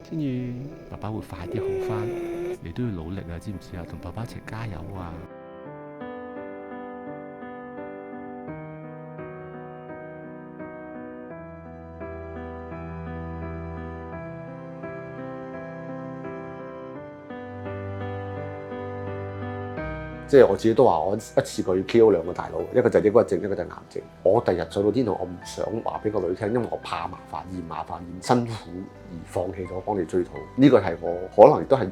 天宇，爸爸會快啲好返，你都要努力啊，知唔知啊？同爸爸一齊加油啊！即係我自己都話，我一次過要 KO 兩個大佬，一個就係抑鬱症，一個就係癌症。我第日上到天堂，我唔想話俾個女聽，因為我怕麻煩，嫌麻煩，嫌辛苦而放棄咗幫你追討。呢個係我可能亦都係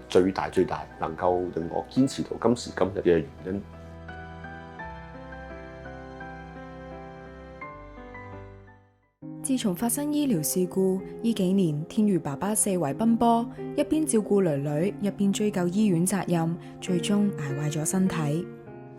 最大能夠令我堅持到今時今日嘅原因。自從發生醫療事故，呢幾年天宇爸爸四圍奔波，一邊照顧囡囡，一邊追究醫院責任，最終捱壞咗身體。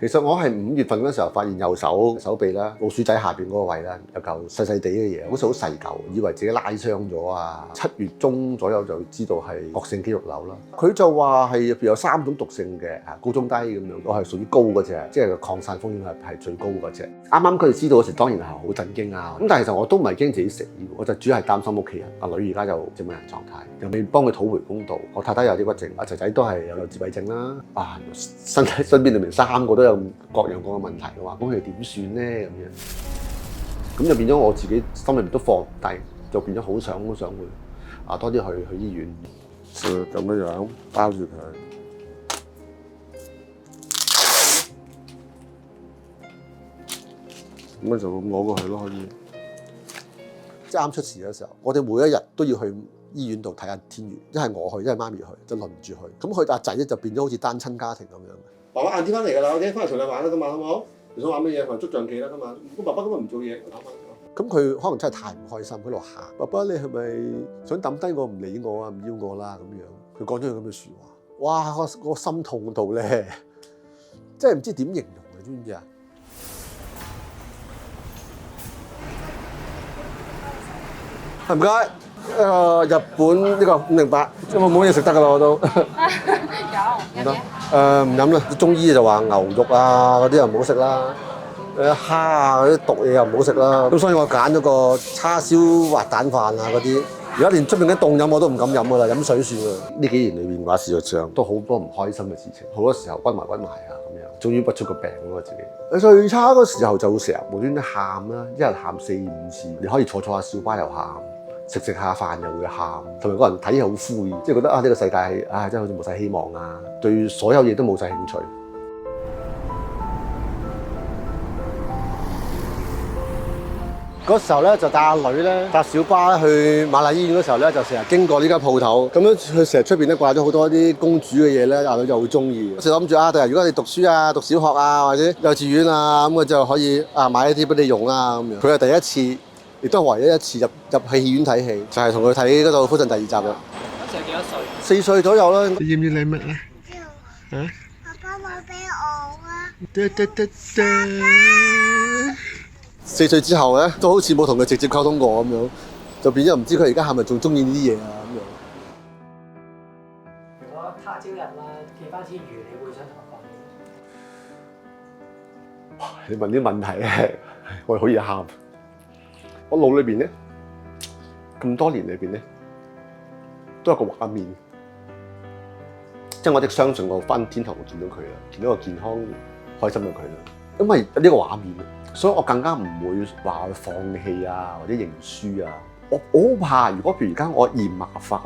其實我係5月份嗰時候發現右手臂啦，老鼠仔下邊嗰個位啦，有嚿細細地嘅嘢，好似好細嚿，以為自己拉傷咗啊。7月中左右就知道係惡性肌肉瘤啦。佢就話係有3種毒性嘅，高中低咁樣，我係屬於高嗰隻，即係個擴散風險係最高嗰隻。啱啱佢哋知道嗰時，當然係好震驚啊。咁但係其實我都唔係驚自己死，我就主要係擔心屋企人。阿女而家就植物人狀態，又未幫佢討回公道。我太太有抑鬱症，阿仔仔都係有自閉症啦。身邊裏面3個都有各樣各樣問題嘅話，咁佢哋點算咧？咁就變咗我自己心裏面都放唔低，就變咗好想去多啲去醫院。就咁樣包住佢，咁就攞過去咯，可以。即係啱出事嘅時候，我哋每一日都要去醫院度睇下天宇，一係我去，一係媽咪去，就輪住去。咁佢阿仔咧就變咗好似單親家庭咁樣。爸爸晏啲翻嚟㗎啦，OK，翻嚟同你玩啦，今晚好唔好？你想玩乜嘢？同捉象棋啦，今晚。咁爸爸今日唔做嘢，咁佢可能真係太唔開心，喺度喊。爸爸，你係咪想抌低我唔理我啊？唔要我啦咁樣。佢講咗句咁嘅説話，哇！我心痛到咧，真係唔知點形容啊！知唔知啊？唔該。日本呢個508，冇嘢食得㗎啦，我都。有。唔得。唔飲啦。中醫就話牛肉啊嗰啲又唔好食啦，蝦啊嗰啲毒嘢又唔好食啦。咁所以我揀咗個叉燒滑蛋飯啊嗰啲。而家連出面啲凍飲我都唔敢飲㗎啦，飲水算啦。呢幾年裏面嘅話，事實上都好多唔開心嘅事情，好多時候屈埋啊咁樣，終於不出個病咯自己。最差嗰時候就成日無端端喊啦，一日喊4、5次，你可以坐下小巴又喊。食下飯又會喊，同埋個人睇嘢好灰，即係覺得呢個世界係真係好似冇晒希望啊，對所有嘢都冇晒興趣。嗰時候咧就帶阿女咧搭小巴去瑪麗醫院嗰時候咧，就成日經過呢間鋪頭，咁樣佢成日出邊咧掛咗好多啲公主嘅嘢咧，阿女就好中意。成日諗住第日如果你讀書啊、讀小學啊或者幼稚園啊，咁我就可以買一啲俾你用啦咁樣。佢係第一次。亦都係唯一一次入戲院睇戲，就係同佢睇嗰度《福神》第2集啦。嗰時係幾多歲？4歲左右啦。你要唔要禮物啊？要。爸爸買俾我啊！4歲之後咧，都好似冇同佢直接溝通過咁樣，就變咗唔知佢而家係咪仲中意呢啲嘢啊咁樣。如果他朝日啦，見翻天宇，你會想同我講？哇！你問啲問題咧，我可以喊。我腦裏邊咧，咁多年裏邊咧，都有個畫面，即係我一直相信我翻天堂會見到佢啦，見到個健康、開心嘅佢啦。因為呢個畫面，所以我更加唔會話放棄啊，或者認輸啊。我好怕，如果譬如而家我嫌麻煩、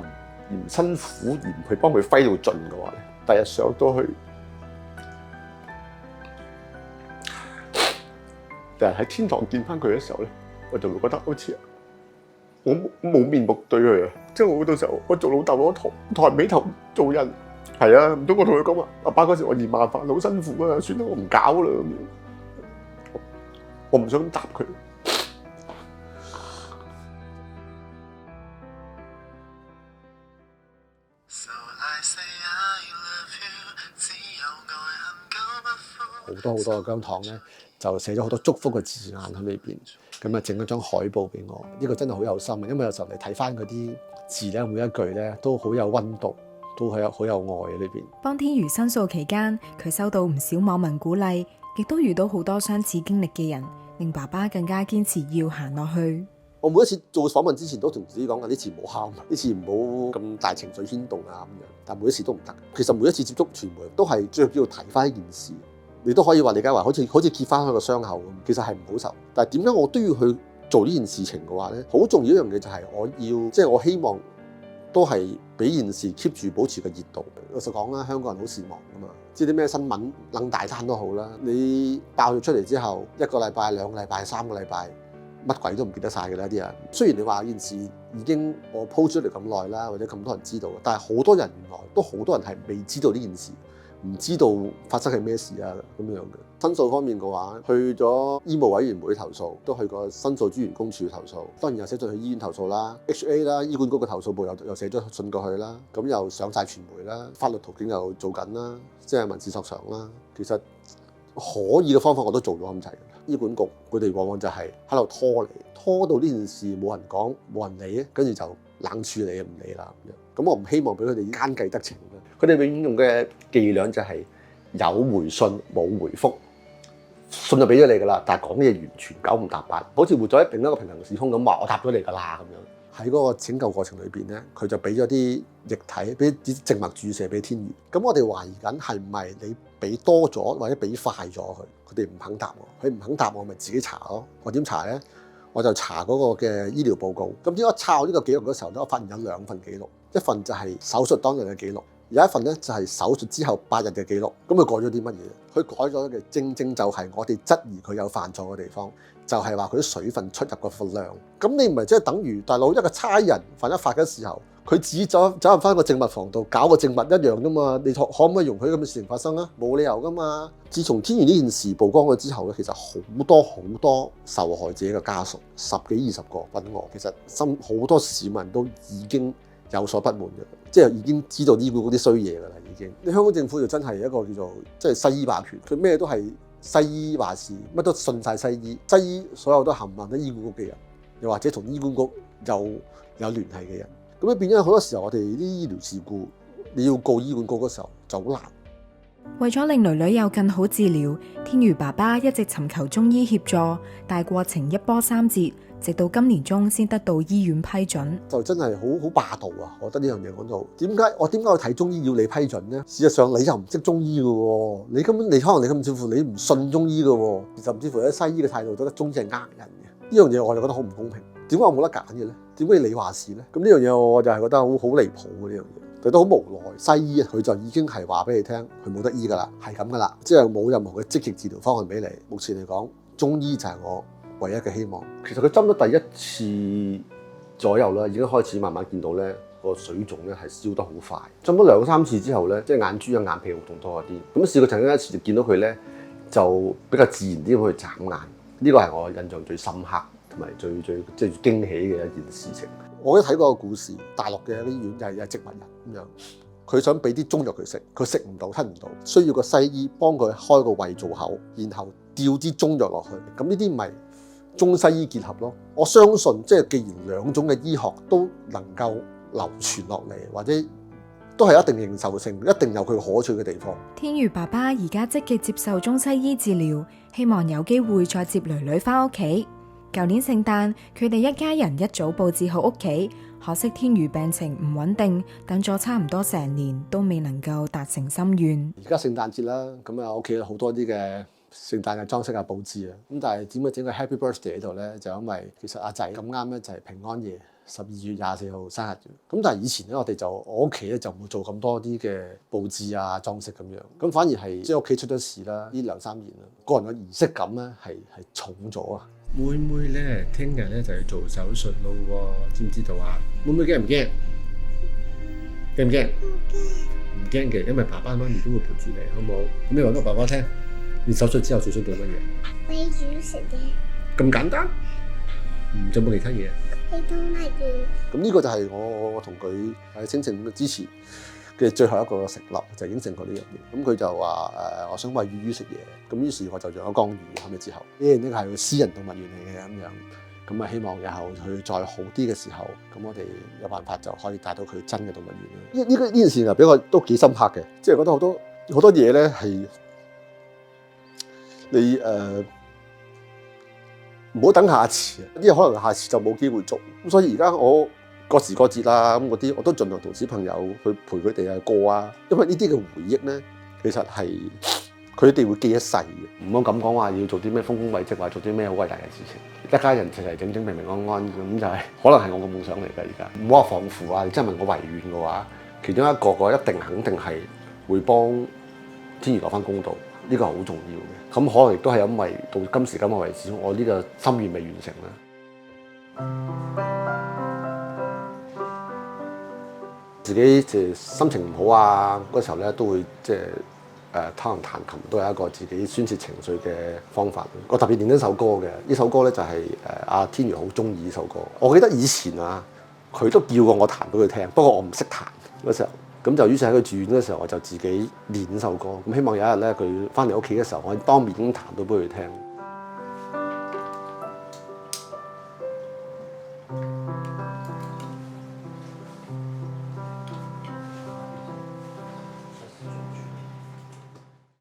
嫌辛苦、嫌去幫佢揮到盡嘅話咧，第日上到去，第日喺天堂見翻佢嘅時候咧。我就會覺得好似我冇面目對佢啊！即係我到時候我做老豆攞抬尾頭做人，係啊，唔通我同佢講話，阿爸嗰時我嫌麻煩好辛苦啊，算啦，我唔搞啦咁樣。我唔想答佢。好多嘅姜糖咧，就寫咗好多祝福嘅字眼喺裏邊。咁啊，整咗張海報俾我，呢個真係好有心啊！因為有時候你睇翻嗰啲字咧，每一句咧都好有溫度，都好有愛喺裏邊。幫天宇申訴期間，佢收到唔少網民鼓勵，亦都遇到好多相似經歷嘅人，令爸爸更加堅持要行落去。我每一次做訪問之前都同自己講，呢次唔好喊，呢次唔好咁大情緒牽動啊咁樣。但每一次都唔得。其實每一次接觸傳媒都係最主要提翻一件事。你都可以話李佳華好似揭翻開個傷口咁，其實係唔好受。但係點解我都要去做呢件事情嘅話咧？好重要一樣嘢就係我要，即係我希望都係俾件事 keep 住保持個熱度。老實講啦，香港人好善忘噶嘛，知啲咩新聞冷大攤都好啦，你爆咗出嚟之後，1個禮拜、2個禮拜、3個禮拜，乜鬼都唔記得晒㗎啦啲人。雖然你話件事已經我 po 出嚟咁耐啦，或者咁多人知道，但係好多人原來都好多人係未知道呢件事。唔知道發生係咩事啊咁樣嘅。申訴方面嘅話，去咗醫務委員會投訴，都去過申訴專員公署投訴，當然又寫咗去醫院投訴啦、HA 啦、醫管局嘅投訴部又寫咗信過去啦，咁又上晒傳媒啦，法律途徑又做緊啦，即係民事索償啦。其實可以嘅方法我都做咗咁滯。醫管局佢哋往往就係喺度拖你，拖到呢件事冇人講冇人理，跟住就冷處理唔理啦咁樣。咁我唔希望俾佢哋奸計得逞啦。佢哋永遠用嘅伎倆就係有回信冇回覆，信就俾咗你㗎啦，但係講啲嘢完全九唔搭八，好似活咗另一個平行時空咁話我答咗你㗎啦咁樣。喺嗰個拯救過程裏邊咧，佢就俾咗啲液體，俾啲靜脈注射俾天宇。咁我哋懷疑緊係唔係你俾多咗或者俾快咗佢哋唔肯答我，佢唔肯答我咪自己查咯。我點查咧？我就查嗰個嘅醫療報告。咁點解抄呢個記錄嘅時候咧，我發現有2份記錄，一份就係手術當日嘅記錄，有一份咧就係手術之後8日嘅記錄。咁佢改咗啲乜嘢？佢改咗嘅正就係我哋質疑佢有犯錯嘅地方，就係話佢啲水分出入嘅份量。咁你唔係即係等於大佬一個差人犯一法嘅時候，佢自己走入翻個證物房度搞個證物一樣噶嘛？你可唔可以容許咁嘅事情發生啊？冇理由噶嘛！自從天宇呢件事曝光咗之後咧，其實好多受害者嘅家屬10幾20個揾我，其實好多市民都已經有所不滿嘅，即係已經知道醫管局嗰啲衰嘢㗎啦。已經，你香港政府就真係一個叫做即係西醫霸權，佢咩都係西醫話事，乜都信晒西醫，西醫所有都冚唪唥都醫管局嘅人，又或者同醫管局有聯繫嘅人，咁樣變咗好多時候我哋啲醫療事故，你要告醫管局嗰時候就好難。為咗令囡囡有更好治療，天宇爸爸一直尋求中醫協助，但過程一波三折，直到今年中先得到醫院批准。就真係好霸道啊！我覺得呢樣嘢講到點解我去睇中醫要你批准呢？事實上你又唔識中醫嘅喎，你根本可能你甚至乎你唔信中醫嘅喎，甚至乎喺西醫嘅態度覺得中醫係呃人嘅。呢樣嘢我就覺得好唔公平。點解我冇得揀嘅咧？點解你話事咧？咁呢樣嘢我就係覺得好離譜嘅呢樣嘢。佢都好無奈，西醫佢就已經係話俾你聽，佢冇得醫㗎啦，係咁㗎啦，即係冇任何嘅積極治療方案俾你。目前嚟講，中醫就係我唯一嘅希望。其實佢針咗第一次左右啦，已經開始慢慢見到咧個水腫咧係消得好快。針咗2、3次之後咧，即係眼珠啊眼皮活動多啲。咁試過曾經一次就見到佢咧就比較自然啲咁去眨眼，呢個係我印象最深刻同埋最即係驚喜嘅一件事情。我都睇過個故事，大陸嘅一啲醫院又係植物人咁樣，佢想俾啲中藥佢食，佢食唔到吞唔到，需要個西醫幫佢開個胃造口，然後吊啲中藥落去。咁呢啲唔係中西醫結合咯。我相信即係既然2種嘅醫學都能夠流傳落嚟，或者都係一定認受性，一定有佢可取嘅地方。天宇爸爸而家積極接受中西醫治療，希望有機會再接囡囡返屋企。舊年聖誕，佢哋一家人一早佈置好屋企，可惜天宇病情唔穩定，等咗差唔多成年都未能夠達成心願。而家聖誕節啦，咁啊屋企有好多啲嘅聖誕嘅裝飾啊佈置啊，咁但係點解整個 Happy Birthday 喺度咧？就因為其實阿仔咁啱咧就係平安夜12月24號生日嘅。咁但係以前咧我屋企咧就唔會做咁多啲嘅佈置啊裝飾咁樣，咁反而係即係屋企出咗事啦，呢2-3年啦，個人嘅儀式感咧係重咗啊！妹妹咧，聽日咧就要做手術咯喎，知唔知道啊？妹妹驚唔驚？驚唔驚？唔驚嘅，因為爸爸媽咪都會陪住你，好唔好？咁你話俾爸爸聽，你手術之後最想做乜嘢？俾主食嘅。咁簡單？仲有冇其他嘢？去動物園。咁呢個就係我同佢喺清晨之前嘅最後一個承諾，就應承過呢樣嘢。咁佢就話我想餵魚魚食嘢。咁於是我就養咗江魚，後尾之後，呢個係私人動物園嚟嘅咁樣。咁啊，希望日後佢再好啲嘅時候，咁我哋有辦法就可以帶到佢真嘅動物園啦。呢件事就俾我都幾深刻嘅，即係覺得好多嘢咧係你唔好等下次，因為可能下次就冇機會做。咁所以而家我各時各節啦，咁嗰啲我都盡量同小朋友去陪佢哋過啊。因為呢啲嘅回憶咧，其實係佢哋會記一世嘅。唔好咁講話要做啲咩豐功偉績，或者做啲咩好偉大嘅事情。一家人齊齊整整、平平安安咁就係可能係我嘅夢想嚟㗎。而家唔好話放負啊！你真係問我遺願嘅話，其中一個一定肯定係會幫天如攞翻公道，呢個係好重要嘅。咁可能亦都係因為到今時今日為止，我呢個心願未完成啦。自己心情唔好啊，嗰時候咧都會可能彈琴都係一個自己宣泄情緒嘅方法。我特別練一首歌嘅，呢首歌咧就係阿天如好中意呢首歌。我記得以前啊，佢都叫過我彈俾佢聽，不過我唔識彈嗰時候。咁就於是喺佢住院嘅時候，我就自己練首歌。咁希望有一日咧，佢翻嚟屋企嘅時候，我可以當面咁彈到俾佢聽。